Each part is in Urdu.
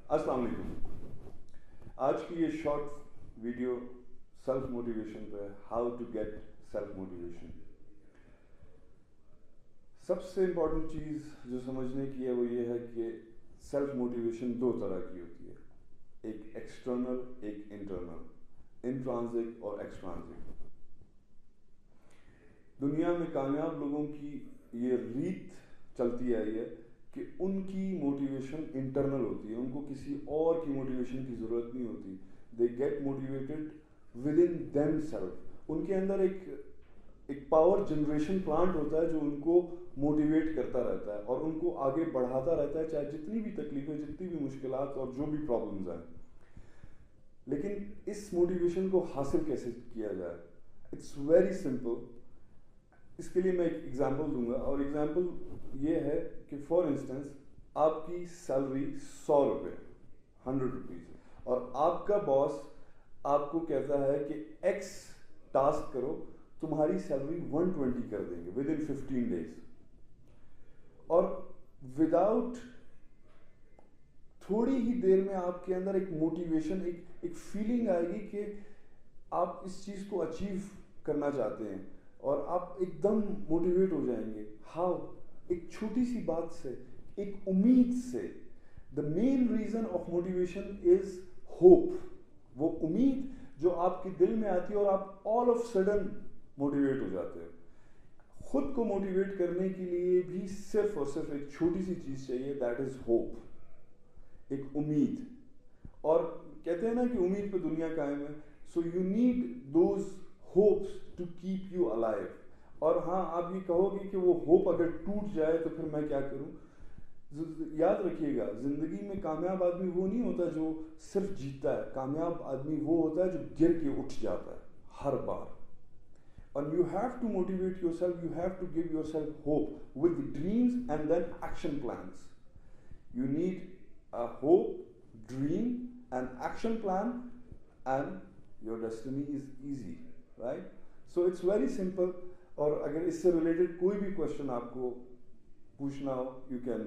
السلام علیکم. آج کی یہ شارٹ ویڈیو سیلف موٹیویشن پہ، how to get self motivation. سب سے امپورٹنٹ چیز جو سمجھنے کی ہے وہ یہ ہے کہ سیلف موٹیویشن دو طرح کی ہوتی ہے، ایک ایکسٹرنل ایک انٹرنل، انٹرانزک اور ایکسٹرانزک. دنیا میں کامیاب لوگوں کی یہ ریت چلتی آئی ہے کہ ان کی موٹیویشن انٹرنل ہوتی ہے، ان کو کسی اور کی موٹیویشن کی ضرورت نہیں ہوتی. They get motivated within them self. ان کے اندر ایک پاور جنریشن پلانٹ ہوتا ہے جو ان کو موٹیویٹ کرتا رہتا ہے اور ان کو آگے بڑھاتا رہتا ہے، چاہے جتنی بھی تکلیفیں، جتنی بھی مشکلات اور جو بھی پرابلمز آئیں. لیکن اس موٹیویشن کو حاصل کیسے کیا جائے؟ It's very simple. اس کے لیے میں ایک ایگزامپل دوں گا، اور ایگزامپل یہ ہے کہ فار انسٹنس آپ کی سیلری 100 روپے، 100 روپیز، اور آپ کا باس آپ کو کہتا ہے کہ ایکس ٹاسک کرو، تمہاری سیلری 120 کر دیں گے ود ان 15 days. اور وداؤٹ تھوڑی ہی دیر میں آپ کے اندر ایک موٹیویشن، ایک فیلنگ آئے گی کہ آپ اس چیز کو اچیو کرنا چاہتے ہیں اور آپ ایک دم موٹیویٹ ہو جائیں گے. ہاؤ؟ ایک چھوٹی سی بات سے، ایک امید سے. The main reason of motivation is hope. وہ امید جو آپ کے دل میں آتی ہے اور آپ آل آف سڈن موٹیویٹ ہو جاتے ہیں. خود کو موٹیویٹ کرنے کے لیے بھی صرف اور صرف ایک چھوٹی سی چیز چاہیے، دیٹ از ہوپ. ایک امید. اور کہتے ہیں نا کہ امید پہ دنیا قائم ہے. So you need those hopes to keep you alive. اور ہاں، آپ یہ کہو گے کہ وہ ہوپ اگر ٹوٹ جائے تو پھر میں کیا کروں؟ یاد رکھیے گا، زندگی میں کامیاب آدمی وہ نہیں ہوتا جو صرف جیتتا ہے. کامیاب آدمی وہ ہوتا ہے جو گر کے اٹھ جاتا ہے ہر بار. And you have to motivate yourself, you have to give yourself hope with dreams and then action plans. You need a hope, dream and action plan, and your destiny is easy, right? So it's very simple. اور اگر اس سے ریلیٹڈ کوئی بھی کوشچن آپ کو پوچھنا ہو، you can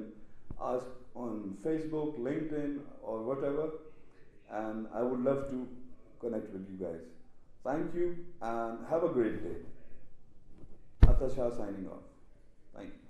ask on Facebook, LinkedIn or whatever, and I would love to connect with you guys. Thank you and have a great day. Atta Shah signing off. Thank you.